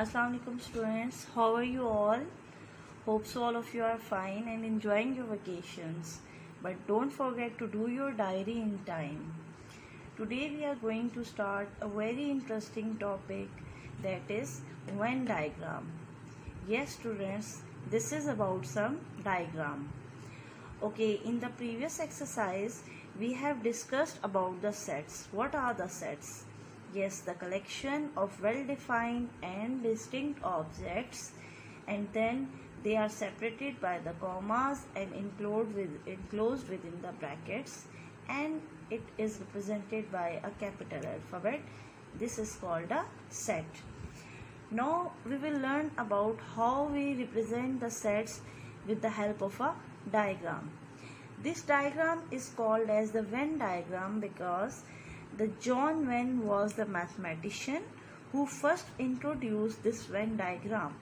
Assalamu alaikum students, how are you all? Hope so all of you are fine and enjoying your vacations. But don't forget to do your diary in time. Today we are going to start a very interesting topic, that is Venn diagram. Yes students, this is about some diagram. Okay, in the previous exercise we have discussed about the sets. What are the sets? Yes, the collection of well-defined and distinct objects, and then they are separated by the commas and enclosed within the brackets, and it is represented by a capital alphabet. This is called a set. Now we will learn about how we represent the sets with the help of a diagram. This diagram is called as the Venn diagram because the John Venn was the mathematician who first introduced this Venn diagram.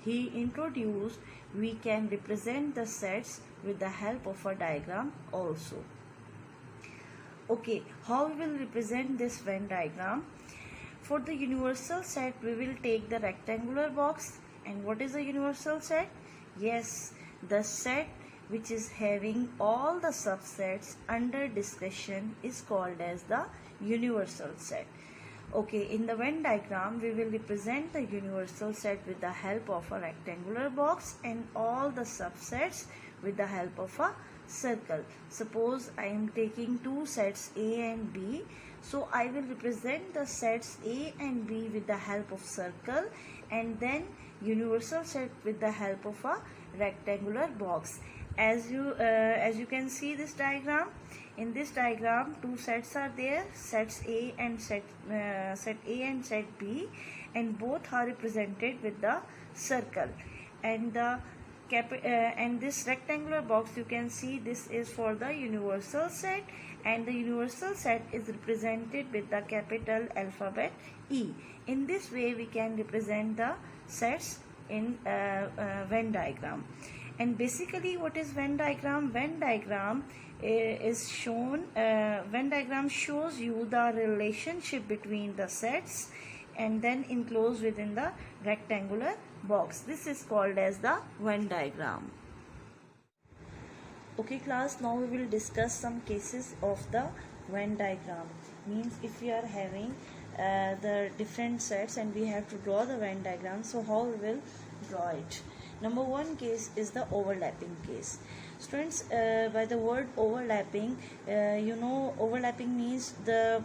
He introduced we can represent the sets with the help of a diagram also. Okay, how we will represent this Venn diagram? For the universal set, we will take the rectangular box. And what is a universal set? Yes, the set which is having all the subsets under discussion is called as the universal set. Okay, in the Venn diagram we will represent the universal set with the help of a rectangular box and all the subsets with the help of a circle. Suppose I am taking two sets A and B, so I will represent the sets A and B with the help of circle and then universal set with the help of a rectangular box. As you can see this diagram, in this diagram two sets are there, sets A and set A and set B, and both are represented with the circle, and this rectangular box you can see this is for the universal set, and the universal set is represented with the capital alphabet E. In this way we can represent the sets in Venn diagram. And basically what is Venn diagram? Venn diagram Venn diagram shows you the relationship between the sets and then enclosed within the rectangular box. This is called as the Venn diagram. Okay class, now we will discuss some cases of the Venn diagram. Means if we are having the different sets and we have to draw the Venn diagram, so how we will draw it? Number one case is the overlapping case. Students, by the word overlapping, overlapping means the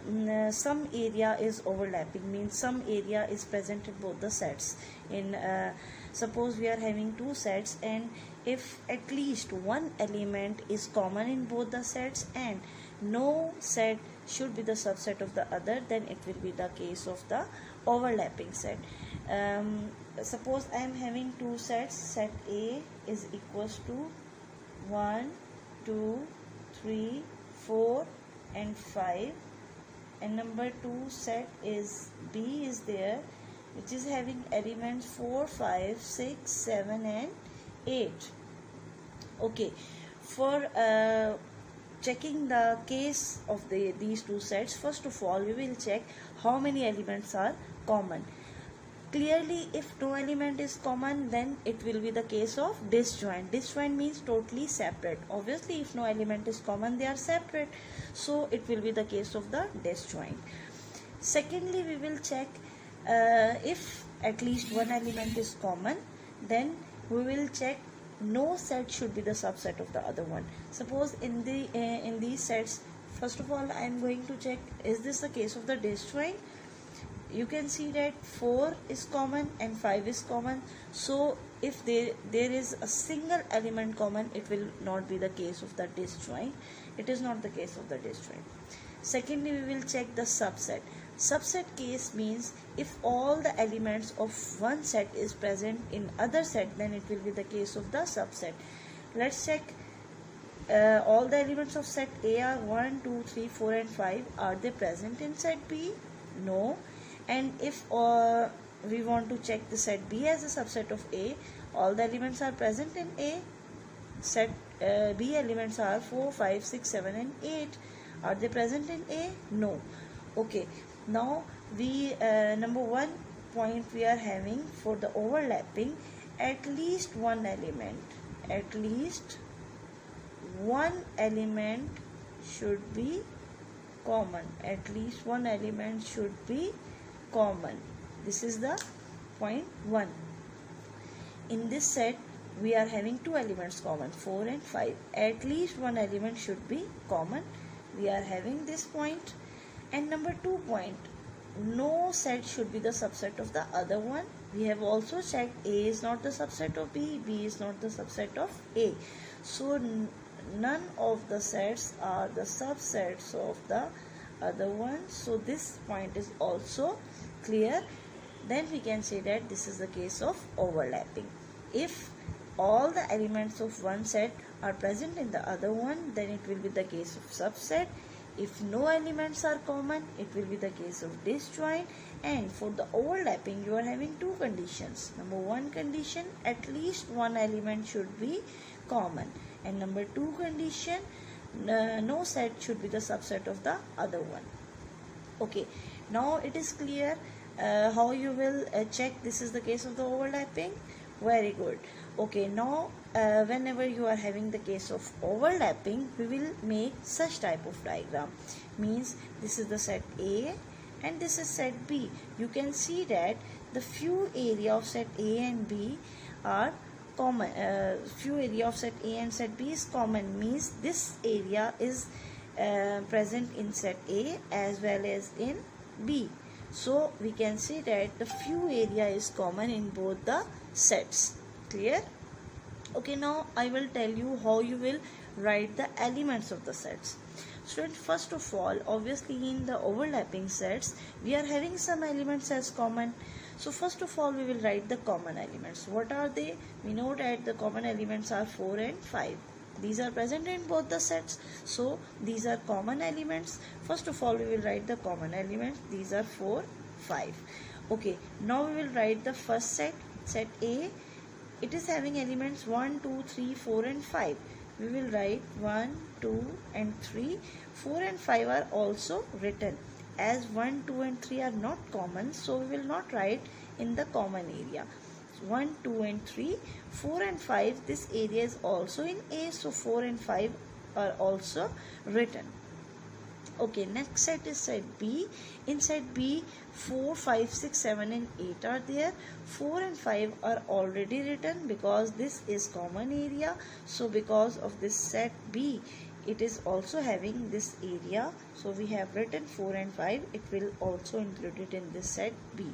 some area is overlapping, means some area is present in both the sets. In suppose we are having two sets, and if at least one element is common in both the sets and no set should be the subset of the other, then it will be the case of the overlapping set. Suppose I am having two sets. Set A is equals to 1, 2, 3, 4 and 5, and number 2 set is B is there, which is having elements 4, 5, 6, 7 and 8. Okay, for checking the case of these two sets, first of all we will check how many elements are common. Clearly, if no element is common, then it will be the case of disjoint. Disjoint means totally separate. Obviously, if no element is common, they are separate. So, it will be the case of the disjoint. Secondly, we will check if at least one element is common, then we will check no set should be the subset of the other one. Suppose in these sets, first of all, I am going to check, is this the case of the disjoint? You can see that 4 is common and 5 is common. So if there is a single element common, it will not be the case of the disjoint. It is not the case of the disjoint. Secondly, we will check the subset. Subset case means if all the elements of one set is present in other set, then it will be the case of the subset. Let's check all the elements of set A are 1, 2, 3, 4 and 5. Are they present in set B? No. And if we want to check the set B as a subset of A, all the elements are present in A. Set B elements are 4, 5, 6, 7 and 8. Are they present in A? No. Okay. Now we number one, point we are having for the overlapping, at least one element should be common. At least one element should be common. This is the point 1. In this set we are having two elements common, 4 and 5. At least one element should be common. We are having this point. And number 2 point, no set should be the subset of the other one. We have also checked A is not the subset of B, B is not the subset of A. So none of the sets are the subsets of the other one. So this point is also clear. Then we can say that this is the case of overlapping. If all the elements of one set are present in the other one, then it will be the case of subset. If no elements are common, it will be the case of disjoint. And for the overlapping, you are having two conditions. Number 1 condition, at least one element should be common. And number 2 condition, no set should be the subset of the other one. Okay, now it is clear how you will check this is the case of the overlapping. Very good. Okay, now whenever you are having the case of overlapping, we will make such type of diagram. Means this is the set A and this is set B. You can see that the few area of set A and B are common. Few area of set A and set B is common, means this area is present in set A as well as in B. So we can see that the few area is common in both the sets. Clear? Okay, now I will tell you how you will write the elements of the sets. So first of all, obviously in the overlapping sets, we are having some elements as common. So first of all, we will write the common elements. What are they? We know that the common elements are 4 and 5. These are present in both the sets. So these are common elements. First of all, we will write the common elements. These are 4, 5. Okay, now we will write the first set, set A. It is having elements 1, 2, 3, 4 and 5. We will write 1, 2 and 3. 4 and 5 are also written. As 1, 2 and 3 are not common, so we will not write in the common area. 1, 2 and 3, 4 and 5, this area is also in A, so 4 and 5 are also written. Okay, next set is set B. In set B, 4, 5, 6, 7 and 8 are there. 4 and 5 are already written because this is common area. So because of this set B, it is also having this area. So we have written 4 and 5. It will also include it in this set B.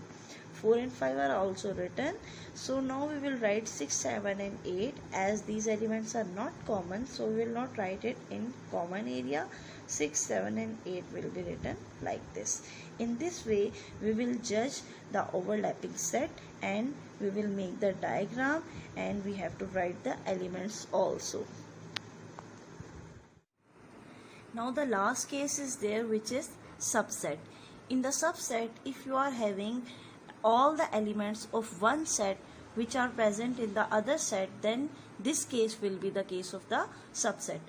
4 and 5 are also written. So now we will write 6, 7 and 8. As these elements are not common, so we will not write it in common area. 6, 7 and 8 will be written like this. In this way, we will judge the overlapping set and we will make the diagram, and we have to write the elements also. Now the last case is there, which is subset. In the subset, if you are having all the elements of one set which are present in the other set, then this case will be the case of the subset.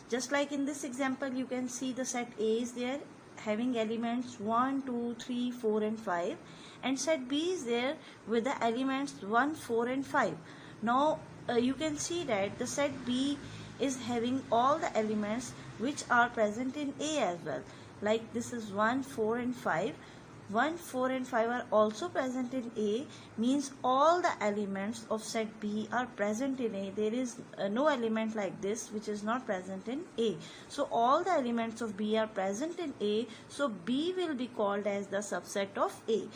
Just like in this example, you can see the set A is there having elements 1, 2, 3, 4 and 5, and set B is there with the elements 1, 4 and 5. Now you can see that the set B is having all the elements which are present in A as well. Like this is 1, 4 and 5. 1, 4 and 5 are also present in A, means all the elements of set B are present in A. There is no element like this which is not present in A. So all the elements of B are present in A, so B will be called as the subset of A.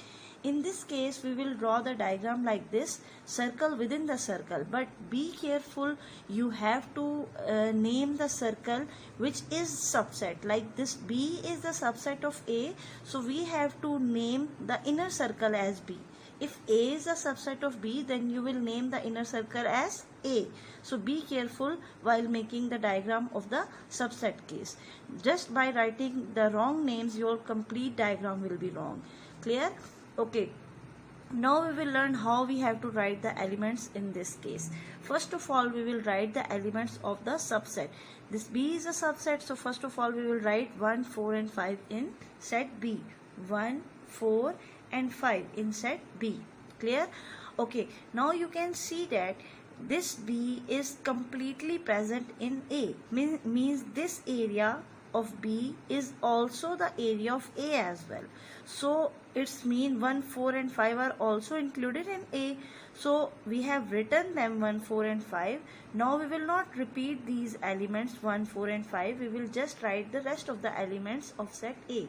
In this case, we will draw the diagram like this, circle within the circle. But be careful, you have to name the circle which is subset. Like this B is the subset of A, so we have to name the inner circle as B. If A is a subset of B, then you will name the inner circle as A. So be careful while making the diagram of the subset case. Just by writing the wrong names, your complete diagram will be wrong. Clear? Okay, now we will learn how we have to write the elements in this case. First of all, we will write the elements of the subset. This B is a subset, so first of all we will write 1, 4 and 5 in set B. 1, 4 and 5 in set B. Clear? Okay, now you can see that this B is completely present in A. Means this area of B is also the area of A as well. So it's mean 1, 4 and 5 are also included in A. So we have written them 1, 4 and 5. Now we will not repeat these elements 1, 4 and 5. We will just write the rest of the elements of set A.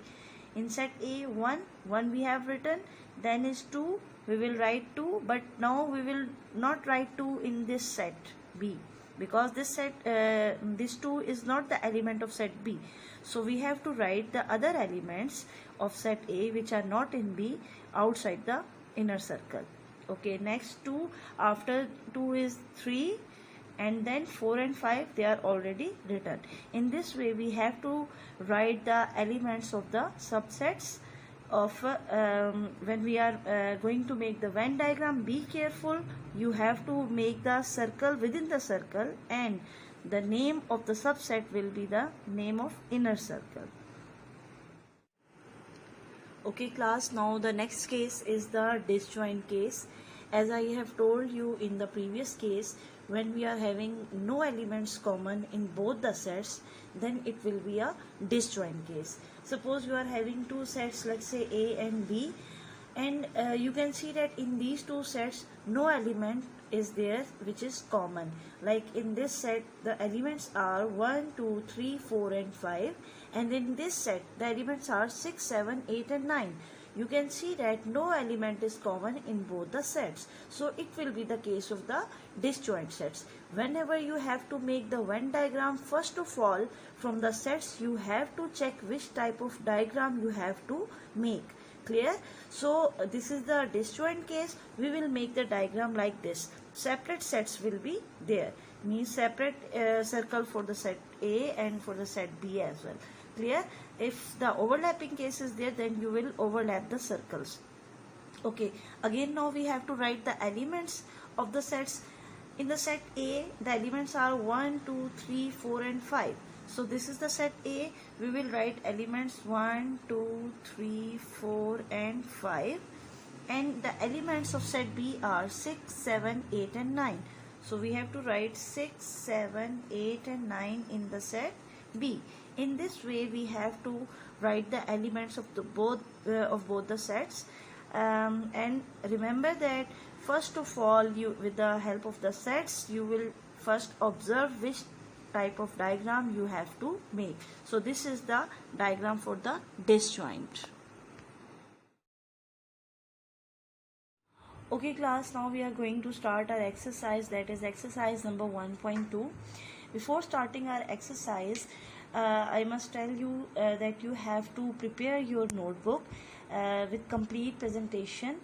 In set A, 1 we have written, then is 2, we will write 2, but now we will not write 2 in this set B, because this 2 is not the element of set B. So we have to write the other elements of set A which are not in B outside the inner circle. Okay, next 2, after 2 is 3, and then 4 and 5 they are already written. In this way we have to write the elements of the subsets of when we are going to make the Venn diagram. Be careful, you have to make the circle within the circle, and the name of the subset will be the name of inner circle. Okay class, now the next case is the disjoint case. As I have told you in the previous case, when we are having no elements common in both the sets, then it will be a disjoint case. Suppose you are having two sets, let's say A and B, and you can see that in these two sets no element is there which is common. Like in this set the elements are 1, 2, 3, 4 and 5, and in this set the elements are 6, 7, 8 and 9. You can see that no element is common in both the sets. So it will be the case of the disjoint sets. Whenever you have to make the Venn diagram, first of all from the sets you have to check which type of diagram you have to make. Clear? So this is the disjoint case. We will make the diagram like this. Separate sets will be there. Means separate circle for the set A and for the set B as well. Clear? If the overlapping case is there, then you will overlap the circles. Okay, again now we have to write the elements of the sets. In the set A, the elements are 1, 2, 3, 4 and 5. So this is the set A. We will write elements 1, 2, 3, 4 and 5. And the elements of set B are 6, 7, 8 and 9. So we have to write 6, 7, 8 and 9 in the set B. In this way we have to write the elements of both the sets, and remember that first of all you, with the help of the sets, you will first observe which type of diagram you have to make. So this is the diagram for the disjoint. Okay class, now we are going to start our exercise, that is exercise number 1.2. Before starting our exercise, I must tell you that you have to prepare your notebook with complete presentation,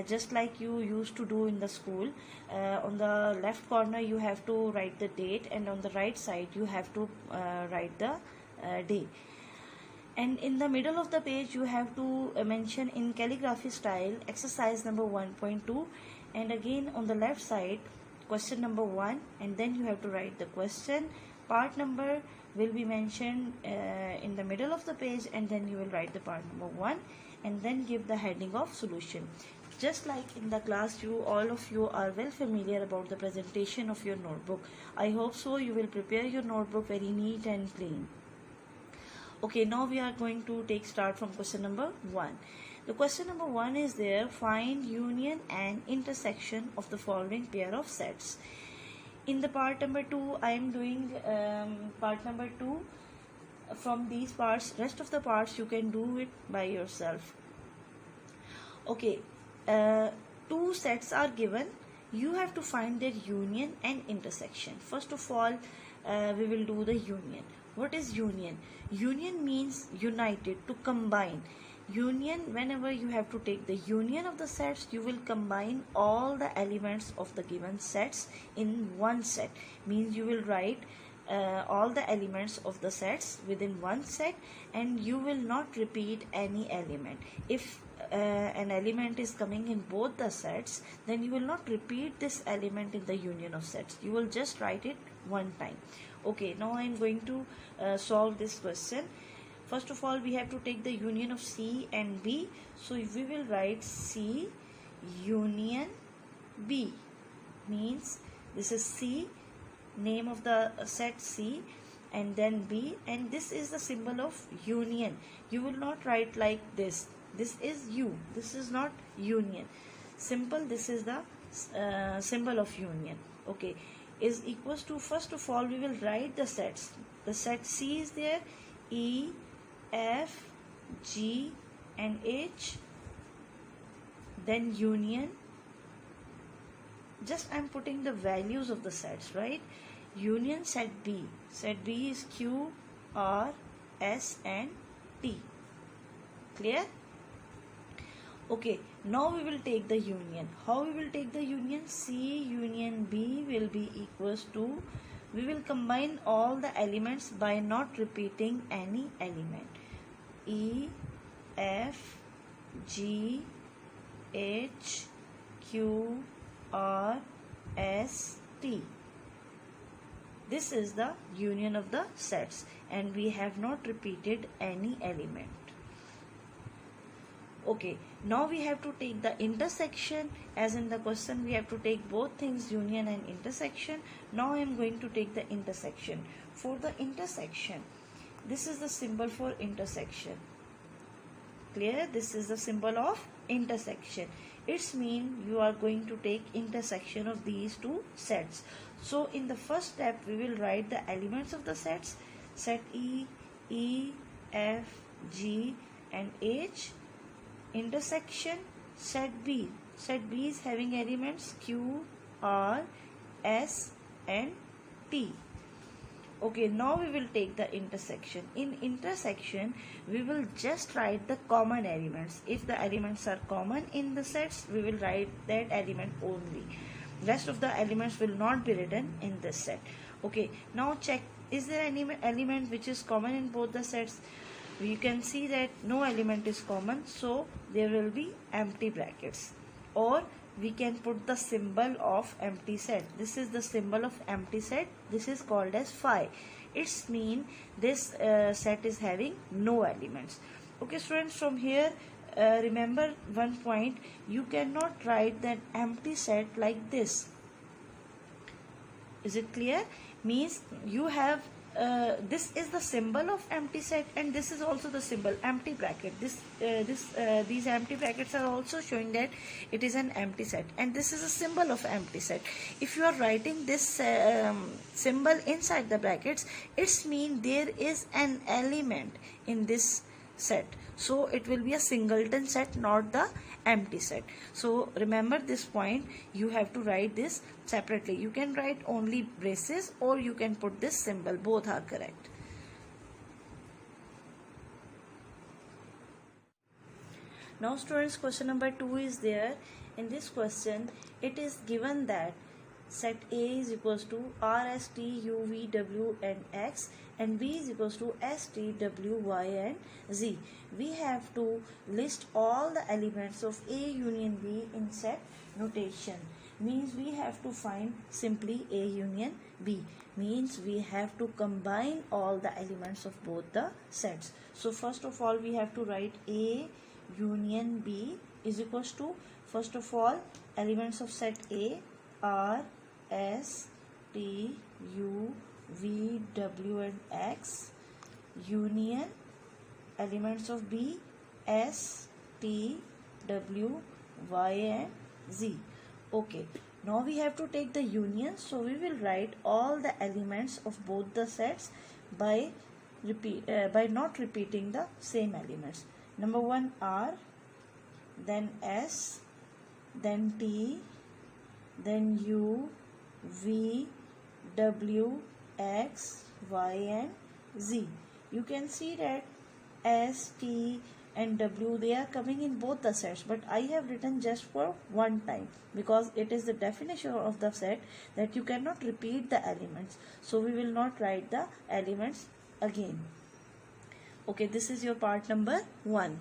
just like you used to do in the school. On the left corner you have to write the date, and on the right side you have to write the day. And in the middle of the page you have to mention in calligraphy style exercise number 1.2, and again on the left side question number 1, and then you have to write the question. Part number will be mentioned in the middle of the page, and then you will write the part number 1 and then give the heading of solution. Just like in the class, all of you are well familiar about the presentation of your notebook. I hope so you will prepare your notebook very neat and clean. Okay, now we are going to take start from question number 1. The question number 1 is there: find union and intersection of the following pair of sets. In the part number 2, I am doing part number 2 from these parts. Rest of the parts you can do it by yourself. Okay, two sets are given. You have to find their union and intersection. First of all, we will do the union. What is union? Union means united, to combine. Union, whenever you have to take the union of the sets, you will combine all the elements of the given sets in one set. Means you will write all the elements of the sets within one set, and you will not repeat any element. If an element is coming in both the sets, then you will not repeat this element in the union of sets. You will just write it one time. Okay, now I am going to solve this question. First of all, we have to take the union of C and B. So we will write C union B. Means this is C, name of the set C, and then B, and this is the symbol of union. You will not write like this. This is U. This is not union. Simple. This is the symbol of union. Okay, is equals to, first of all we will write the sets. The set C is there, E, F, G and H, then union. Just I am putting the values of the sets, right? Union set B. Set B is Q, R, S and T. Clear? Okay, now we will take the union. How we will take the union? C union B will be equals to, we will combine all the elements by not repeating any element. E, F, G, H, Q, R, S, T. This is the union of the sets, and we have not repeated any element. Okay, now we have to take the intersection. As in the question, we have to take both things, union and intersection. Now I am going to take the intersection. For the intersection, this is the symbol for intersection. Clear? This is the symbol of intersection. It's mean you are going to take intersection of these two sets. So in the first step, we will write the elements of the sets. Set E, E, F, G and H. Intersection set B. Set B is having elements Q, R, S and T. Okay, now we will take the intersection. In intersection, we will just write the common elements. If the elements are common in the sets, we will write that element only. Rest of the elements will not be written in this set. Okay, now check, is there any element which is common in both the sets? You can see that no element is common, so there will be empty brackets, or we can put the symbol of empty set. This is the symbol of empty set. This is called as phi. It's mean this set is having no elements. Okay students, from here remember one point, you cannot write that empty set like this. Is it clear? Means you have this is the symbol of empty set, and this is also the symbol empty bracket. These empty brackets are also showing that it is an empty set, and this is a symbol of empty set. If you are writing this symbol inside the brackets, it's mean there is an element in this set, so it will be a singleton set, not the empty set. So remember this point, you have to write this separately. You can write only braces, or you can put this symbol. Both are correct. Now students, question number 2 is there. In this question, it is given that set A is equals to R, S, T, U, V, W and X, and B is equals to S, T, W, Y and Z. We have to list all the elements of A union B in set notation. Means we have to find simply A union B. Means we have to combine all the elements of both the sets. So first of all, we have to write A union B is equals to, first of all, elements of set A are S, T, U, V, W and X, union elements of B, S, T, W, Y and Z. Okay, now we have to take the union, so we will write all the elements of both the sets by not repeating the same elements. Number 1 R, then S, then T, then U, V, W, X, Y and Z. You can see that S, T and W, they are coming in both the sets, but I have written just for one time because it is the definition of the set that you cannot repeat the elements. So we will not write the elements again. Okay, this is your part number 1.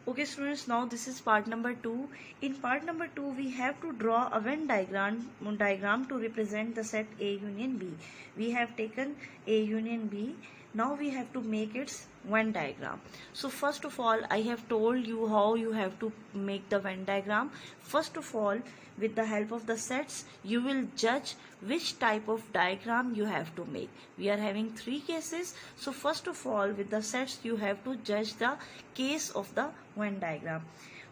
Okay students, now this is part number 2. In part number 2 we have to draw a Venn diagram to represent the set A union B. We have taken A union B. Now we have to make its Venn diagram. So first of all, I have told you how you have to make the Venn diagram. First of all, with the help of the sets, you will judge which type of diagram you have to make. We are having 3 cases. So first of all, with the sets, you have to judge the case of the Venn diagram.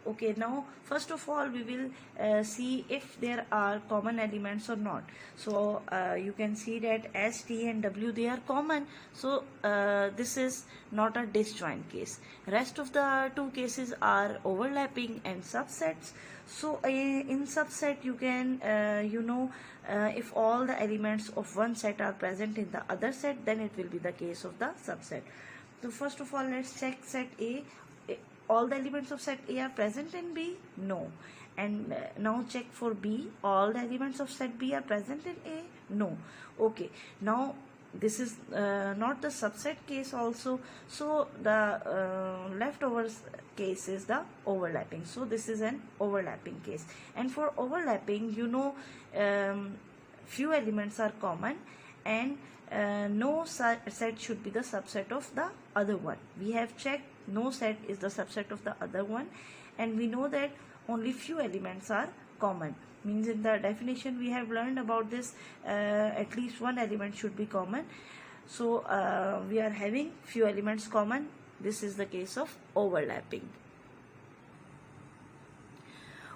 Okay, now first of all we will see if there are common elements or not. So you can see that S, T and W, they are common. So this is not a disjoint case. Rest of the 2 cases are overlapping and subsets. So in subset you can if all the elements of one set are present in the other set, then it will be the case of the subset. So first of all, let's check set A. All the elements of set A are present in B? No. And now check for B. All the elements of set B are present in A? No. Okay. Now this is not the subset case also. So the leftover case is the overlapping. So this is an overlapping case. And for overlapping, few elements are common, and no set should be the subset of the other one. We have checked no set is the subset of the other one, and we know that only few elements are common. Means in the definition we have learned about this, at least one element should be common. So we are having few elements common. This is the case of overlapping.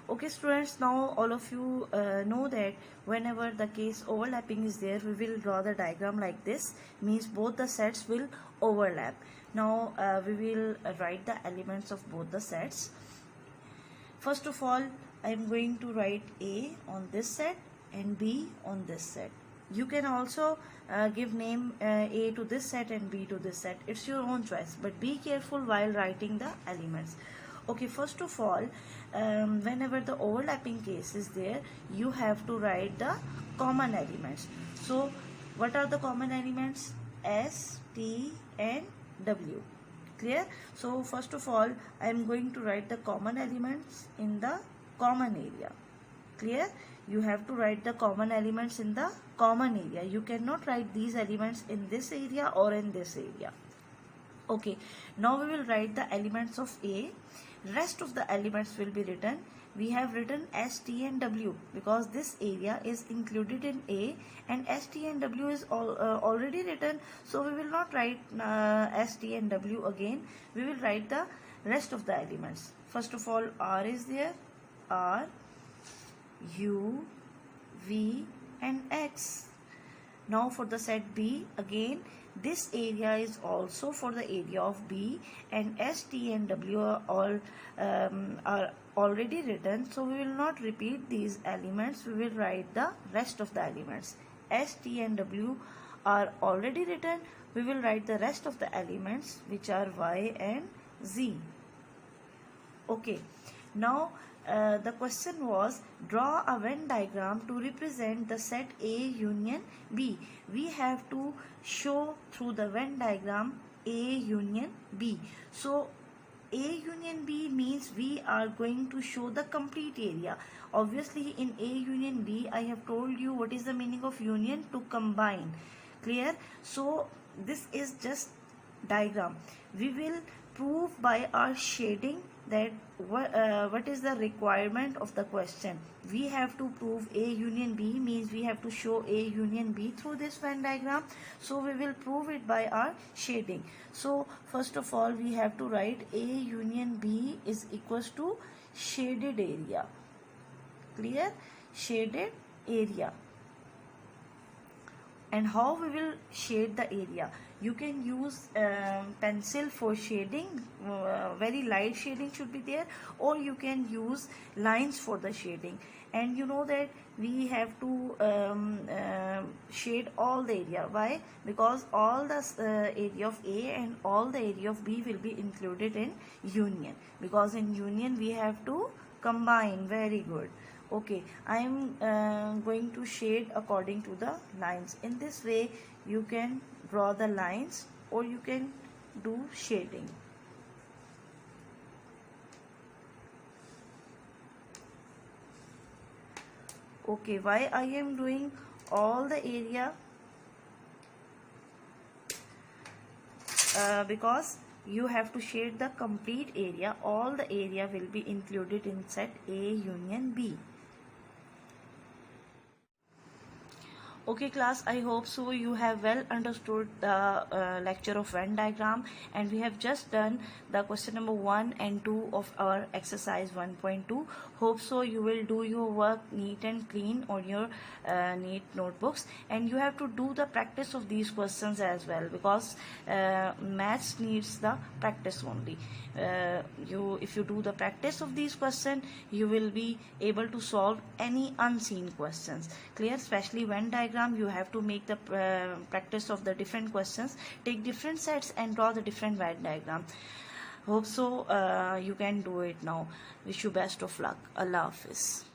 Okay students, now all of you know that whenever the case overlapping is there, we will draw the diagram like this. Means both the sets will overlap. Now we will write the elements of both the sets. First of all, I am going to write A on this set and B on this set. You can also give name A to this set and B to this set. It's your own choice, but be careful while writing the elements. Okay, first of all, whenever the overlapping case is there, you have to write the common elements. So what are the common elements? S, T and W. Clear? So first of all, I am going to write the common elements in the common area. Clear? You have to write the common elements in the common area. You cannot write these elements in this area or in this area. Okay, now we will write the elements of A. Rest of the elements will be written. We have written S, T and W because this area is included in A, and S, T and W is already written. So we will not write S, T and W again. We will write the rest of the elements. First of all, R is there. R, U, V and X. Now for the set B, again this area is also for the area of B, and S, T and W are already written. So we will not repeat these elements. We will write the rest of the elements. S, T and W are already written. We will write the rest of the elements, which are Y and Z. Okay, now the question was, draw a Venn diagram to represent the set A union B. We have to show through the Venn diagram A union B. So A union B means we are going to show the complete area. Obviously in A union B, I have told you what is the meaning of union: to combine. Clear? So this is just diagram. We will prove by our shading that what is the requirement of the question. We have to prove A union B means we have to show A union B through this Venn diagram. So we will prove it by our shading. So first of all, we have to write A union B is equals to shaded area. Clear? Shaded area. And how we will shade the area? You can use pencil for shading, very light shading should be there, or you can use lines for the shading. And you know that we have to shade all the area. Why? Because all the area of A and all the area of B will be included in union, because in union we have to combine. Very good. Okay, I am going to shade according to the lines. In this way you can draw the lines or you can do shading. Okay, why I am doing all the area? Because you have to shade the complete area. All the area will be included in set A union B. Okay class, I hope so you have well understood the lecture of Venn diagram, and we have just done the question number 1 and 2 of our exercise 1.2. Hope so you will do your work neat and clean on your neat notebooks, and you have to do the practice of these questions as well, because maths needs the practice only. If you do the practice of these questions, you will be able to solve any unseen questions. Clear? Especially Venn diagram, you have to make the practice of the different questions, take different sets and draw the different Venn diagram. Hope so you can do it now. Wish you best of luck. Allah Hafiz.